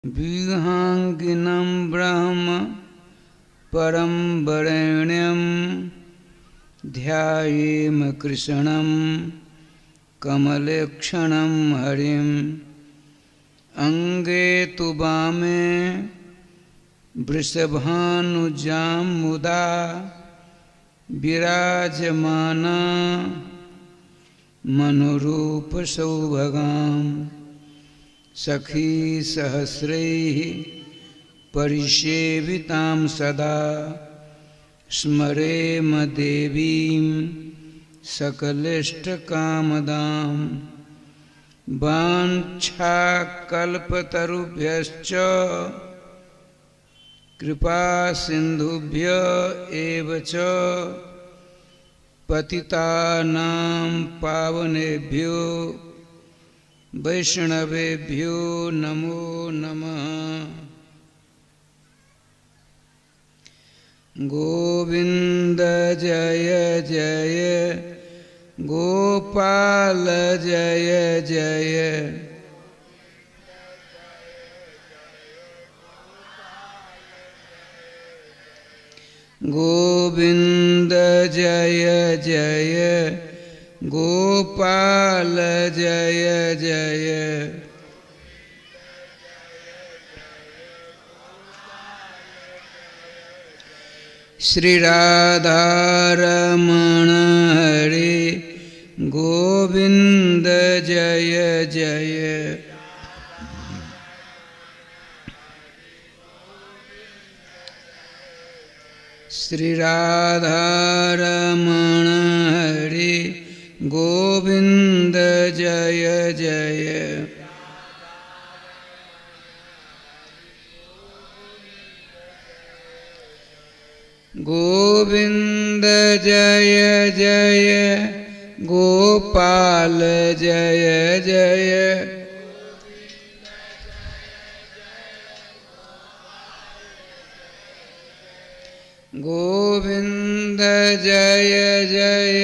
विहांगिनं ब्रह्म परं वरेण्यं ध्यायेम कृष्णं कमलेक्षणं हरिं अंगे तु वामे वृषभानुजां मुदा विराजमाना मनोरूप सौभगां सखी सहस्रैः परिसेवितां सदा स्मरेम देवीं सकलेष्टकामदां वाञ्छाकल्पतरुभ्यश्च कृपा सिन्धुभ्य एव च पतितानां पावनेभ्यो वैष्णवेभ्यो नमो नमः। गोविंद जय जय गोपाल जय जय गोविंद जय जय गोपाल जय जय श्री राधा रमण हरे गोविंद जय जय श्री राधा रमण हरे गोविंद जय जय गोविंद जय जय गोपाल जय जय गोविंद जय जय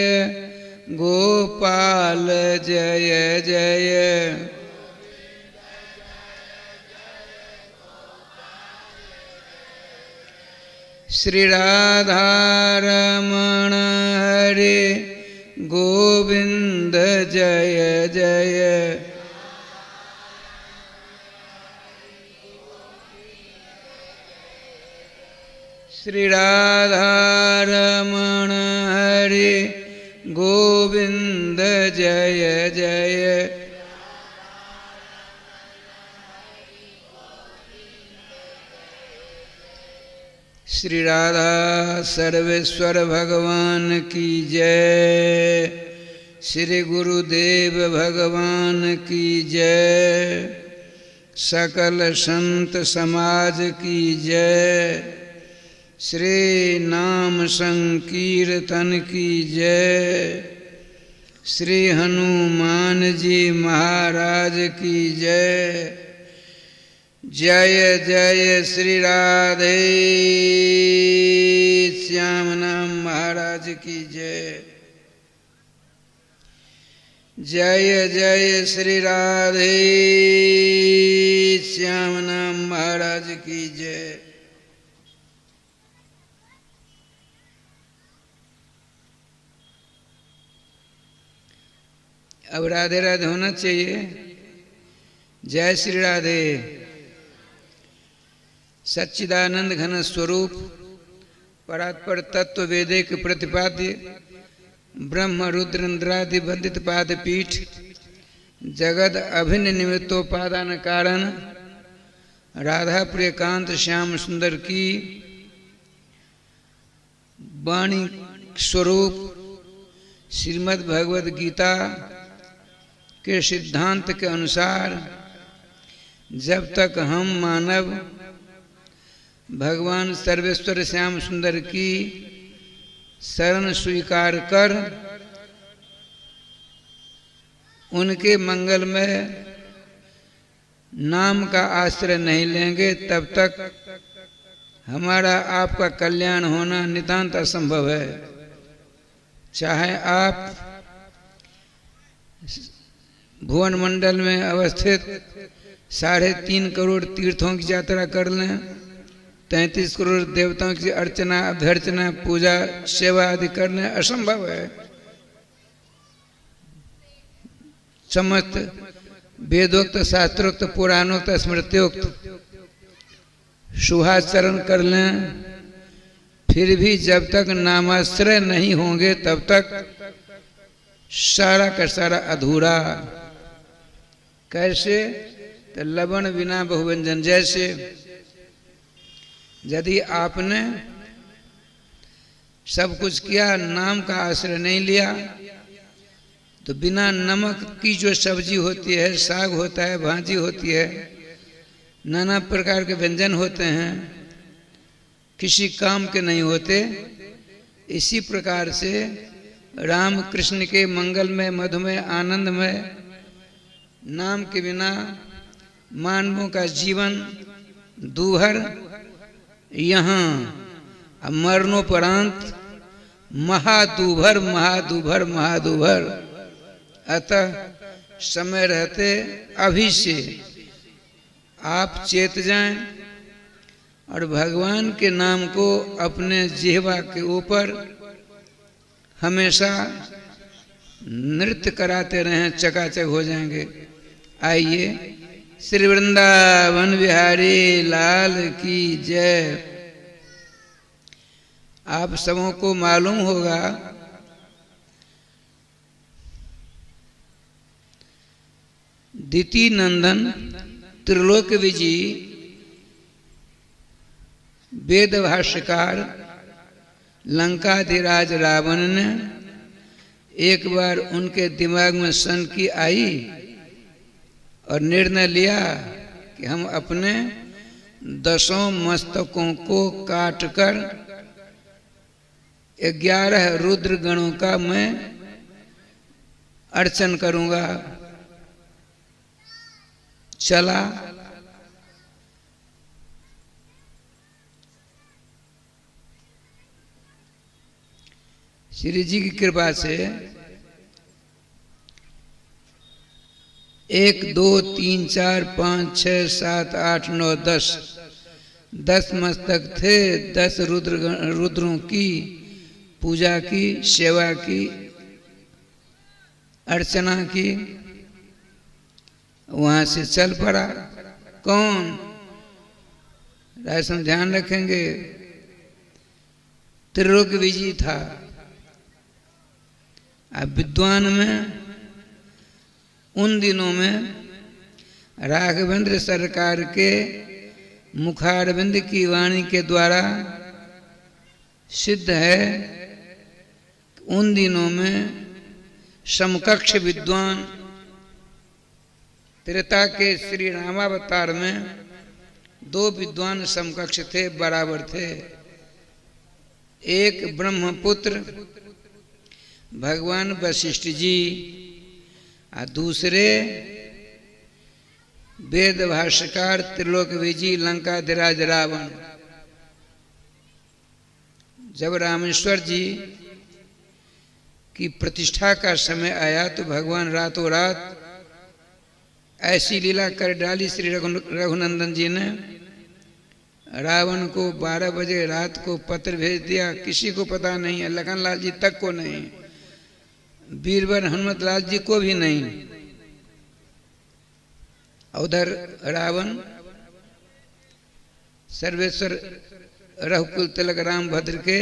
गोपाल जय जय श्री राधा रमण हरे गोविंद जय जय श्री राधा रमण हरे गोविंद जय जय श्री राधा सर्वेश्वर भगवान की जय श्री गुरुदेव भगवान की जय सकल संत समाज की जय श्री नाम संकीर्तन की जय श्री हनुमान जी महाराज की जय जय जय श्री राधे श्याम नाम महाराज की जय जय जय श्री राधे श्याम नाम महाराज की जय। अब राधे राधे होना चाहिए। जय श्री राधे। सच्चिदानंद घन स्वरूप परात्पर तत्व वेदिक प्रतिपाद्य ब्रह्म रुद्र इंद्रादि वंदित पाद पीठ जगद अभिन्न निमित्तोपादान कारण राधा प्रियकांत श्याम सुंदर की वाणी स्वरूप श्रीमद् भगवद गीता के सिद्धांत के अनुसार जब तक हम मानव भगवान सर्वेश्वर श्याम सुंदर की शरण स्वीकार कर उनके मंगलमय नाम का आश्रय नहीं लेंगे तब तक हमारा आपका कल्याण होना नितांत असंभव है। चाहे आप भुवन मंडल में अवस्थित 3.5 करोड़ तीर्थों की यात्रा कर लें, 33 करोड़ देवताओं की अर्चना अभ्यर्चना पूजा सेवा आदि कर लें, असंभव है। समस्त वेदोक्त शास्त्रोक्त पुराणोक्त स्मृत्योक्त शुभाचरण कर लें, फिर भी जब तक नामाश्रय नहीं होंगे तब तक सारा का सारा अधूरा। कैसे? तो लवण बिना बहुव्यंजन जैसे। यदि आपने सब कुछ किया, नाम का आश्रय नहीं लिया, तो बिना नमक की जो सब्जी होती है, साग होता है, भाजी होती है, नाना प्रकार के व्यंजन होते हैं, किसी काम के नहीं होते। इसी प्रकार से राम कृष्ण के मंगलमय मधुमय आनंदमय नाम के बिना मानवों का जीवन दूभर, यहाँ मरणोपरांत महादूभर महादूभर महादूभर। अतः समय रहते अभी से आप चेत जाएं और भगवान के नाम को अपने जिह्वा के ऊपर हमेशा नृत्य कराते रहें, चकाचक हो जाएंगे। आइए, श्री वृंदावन बिहारी लाल की जय। आप सबों को मालूम होगा दिति नंदन त्रिलोक विजयी वेद भाष्यकार लंकाधिराज रावण ने एक बार उनके दिमाग में शंका आई और निर्णय लिया कि हम अपने 10 मस्तकों को काटकर 11 रुद्र गणों का मैं अर्चन करूंगा। चला श्री जी की कृपा से 1 2 3 4 5 6 7 8 9 10 मस्तक थे। 10 रुद्रों की पूजा की, सेवा की, अर्चना की। वहां से चल पड़ा। कौन? राजन ध्यान रखेंगे, त्रिलोक विजयी था। अब विद्वान में उन दिनों में राघवेंद्र सरकार के मुखारविंद की वाणी के द्वारा सिद्ध है। उन दिनों में समकक्ष विद्वान त्रेता के श्री रामावतार में 2 विद्वान समकक्ष थे, बराबर थे। एक ब्रह्मपुत्र भगवान वशिष्ठ जी और दूसरे वेद भाष्यकार त्रिलोक विजयी लंकाधिराज रावण। जब रामेश्वर जी की प्रतिष्ठा का समय आया तो भगवान रातों रात ऐसी लीला कर डाली श्री रघुनंदन जी ने। रावण को 12 बजे रात को पत्र भेज दिया, किसी को पता नहीं है, लखन लाल जी तक को नहीं, बीरबल हनुमत लाल जी को भी नहीं। उधर रावण सर्वेश्वर रघुकुल तिलक राम भद्र के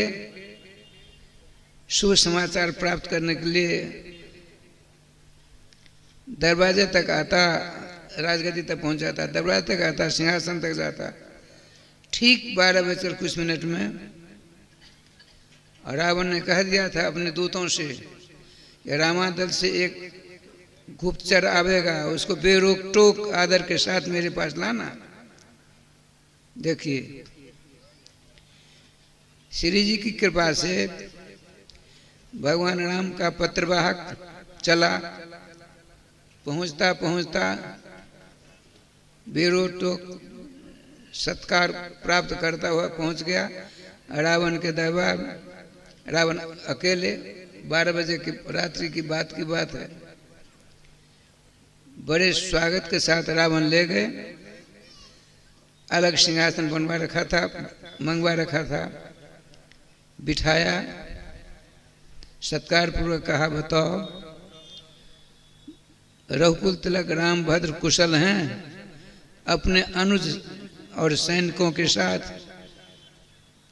शुभ समाचार प्राप्त करने के लिए दरवाजे तक आता, राजगद्दी तक पहुंच जाता, दरवाजे तक आता, सिंहासन तक जाता। ठीक 12 बजकर कुछ मिनट में रावण ने कह दिया था अपने दूतों से कि रामादल से एक गुप्तचर आवेगा, उसको बेरोक टोक आदर के साथ मेरे पास लाना। देखिए, श्री जी की कृपा से भगवान राम का पत्रवाहक चला, पहुंचता पहुंचता बेरोक टोक सत्कार प्राप्त करता हुआ पहुंच गया रावण के दरबार। रावण अकेले, 12 बजे की रात्रि की बात है। बड़े स्वागत के साथ रावण ले गए, अलग सिंहासन बनवा रखा था, मंगवा रखा था, बिठाया, सत्कार पूर्वक कहा बताओ रघुकुल तिलक राम भद्र कुशल हैं अपने अनुज और सैनिकों के साथ?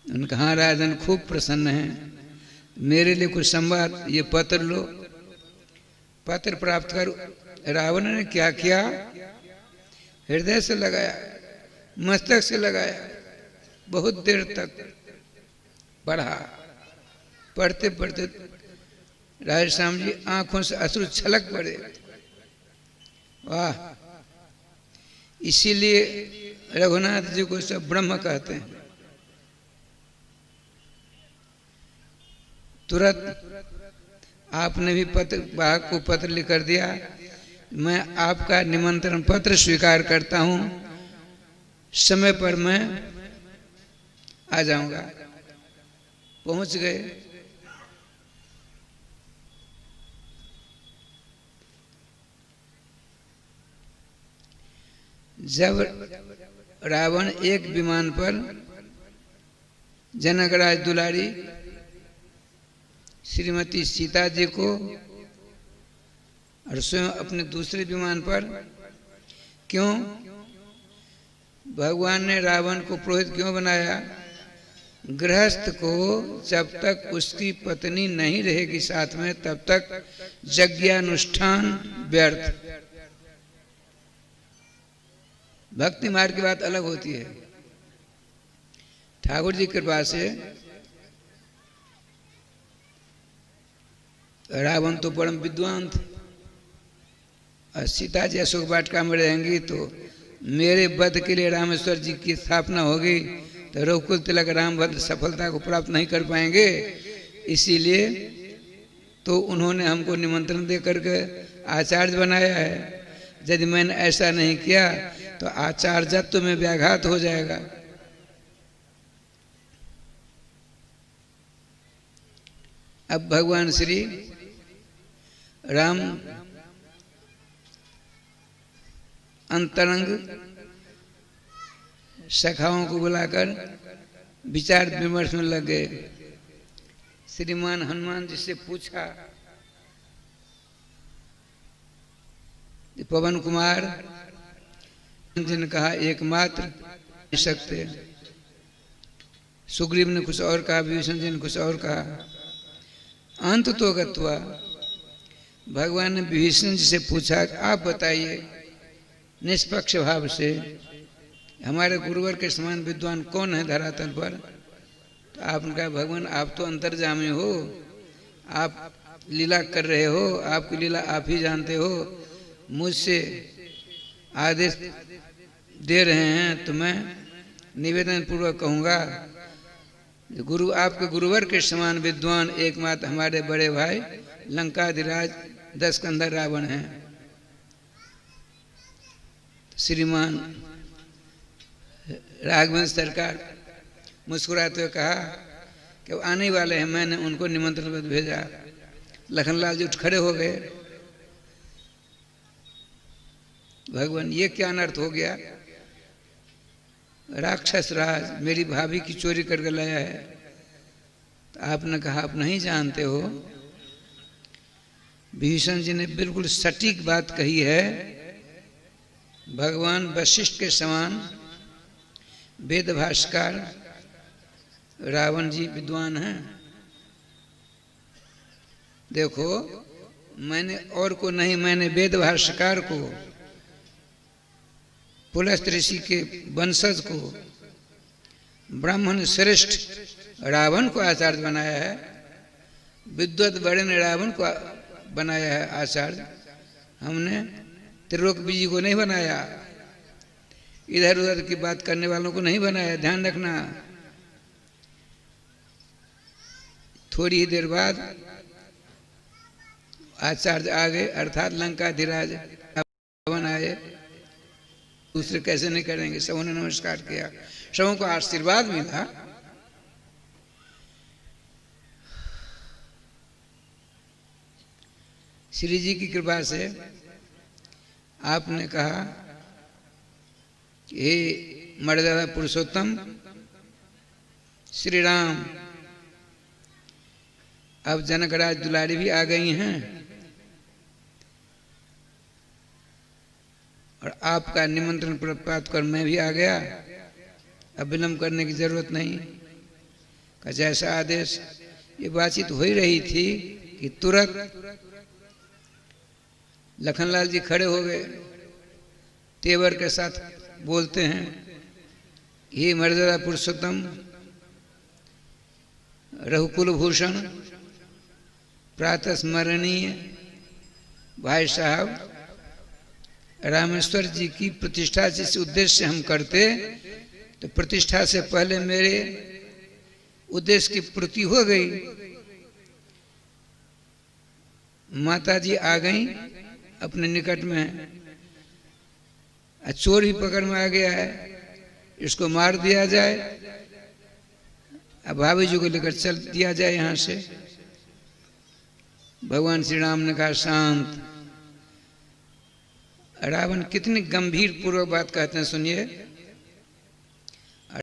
उनका हाँ राजन खूब प्रसन्न हैं, मेरे लिए कुछ संवाद, ये पत्र लो, पत्र प्राप्त कर। रावण ने क्या किया, हृदय से लगाया, मस्तक से लगाया, बहुत देर तक पढ़ा। पढ़ते पढ़ते राजा श्याम जी आंखों से अश्रु छलक पड़े। वाह, इसीलिए रघुनाथ जी को सब ब्रह्म कहते हैं। तुरंत आपने भी पत्र वाहक को पत्र लिख कर दिया, मैं आपका निमंत्रण पत्र स्वीकार करता हूं, समय पर मैं आ जाऊंगा। पहुंच गए। जब रावण एक विमान पर जनकराज दुलारी श्रीमती सीता जी को और स्वयं अपने दूसरे विमान पर, क्यों भगवान ने रावण को पुरोहित क्यों बनाया? गृहस्थ को जब तक उसकी पत्नी नहीं रहेगी साथ में तब तक यज्ञानुष्ठान व्यर्थ। भक्ति मार्ग की बात अलग होती है। ठाकुर जी की कृपा से रावण तो परम विद्वान थे, और सीता जी अशोक वाटिका में रहेंगी तो मेरे वध के लिए रामेश्वर जी की स्थापना होगी, तो रघुकुल तिलक राम भद्र सफलता को प्राप्त नहीं कर पाएंगे। इसीलिए तो उन्होंने हमको निमंत्रण दे करके आचार्य बनाया है। यदि मैंने ऐसा नहीं किया तो आचार्यत्व में व्याघात हो जाएगा। अब भगवान श्री राम अंतरंग सखाओं को बुलाकर विचार विमर्श में लग गए। श्रीमान हनुमान जी से पूछा, पवन कुमार ने कहा एकमात्र सकते। सुग्रीव ने कुछ और कहा, विभीषण जी ने कुछ और कहा। अंत तो गत्वा भगवान ने विभीषण जी से पूछा, आप बताइए निष्पक्ष भाव से हमारे गुरुवर के समान विद्वान कौन है धरातल पर? तो आपने कहा भगवान आप तो अंतर्जामी हो, आप लीला कर रहे हो, आपकी लीला आप ही जानते हो, मुझसे आदेश दे रहे हैं तो मैं निवेदन पूर्वक कहूँगा, गुरु आपके गुरुवर के समान विद्वान एकमात्र हमारे बड़े भाई लंकाधिराज दशकंधा रावण हैं। श्रीमान राघवेंद्र सरकार मुस्कुराते हुए कहा कि वो आने वाले हैं, मैंने उनको निमंत्रण पत्र भेजा। लखनलाल जी उठ खड़े हो गए। भगवान ये क्या अनर्थ हो गया? राक्षस राज मेरी भाभी की चोरी करके लाया है। तो आपने कहा आप नहीं जानते हो, भीषण जी ने बिल्कुल सटीक बात कही है। भगवान वशिष्ठ के समान वेद भाष्यकार रावण जी विद्वान हैं। देखो मैंने और को नहीं, मैंने वेद भाष्यकार को, पुलस्त ऋषि के वंशज को, ब्राह्मण श्रेष्ठ रावण को आचार्य बनाया है। विद्वत बड़े ने रावण को बनाया है आचार्य। हमने त्रिलोक बीजी को नहीं बनाया, इधर उधर की बात करने वालों को नहीं बनाया। ध्यान रखना। थोड़ी ही देर बाद आचार्य आ गए, अर्थात लंकाधिराज रावण आए। दूसरे कैसे नहीं करेंगे? सबों ने नमस्कार किया, सबों को आशीर्वाद मिला। श्री जी की कृपा से आपने कहा हे मर्यादा पुरुषोत्तम श्री राम, अब जनकराज दुलारी भी आ गई हैं और आपका निमंत्रण प्राप्त कर मैं भी आ गया, अब विलंब करने की जरूरत नहीं। का जैसा आदेश। ये बातचीत हो ही रही थी कि तुरंत लखनलाल जी खड़े हो गए, तेवर के साथ बोलते हैं, हे मर्यादा पुरुषोत्तम रघुकुल भूषण प्रातः स्मरणीय भाई साहब, रामेश्वर जी की प्रतिष्ठा जिस उद्देश्य से हम करते, तो प्रतिष्ठा से पहले मेरे उद्देश्य की पूर्ति हो गई। माता जी आ गई अपने निकट में, चोर ही पकड़ में आ गया है, इसको मार दिया जाए, अब भाभी जी को लेकर चल दिया जाए यहाँ से। भगवान श्री राम ने कहा शांत। रावण कितनी गंभीर पूर्वक बात कहते हैं, सुनिए।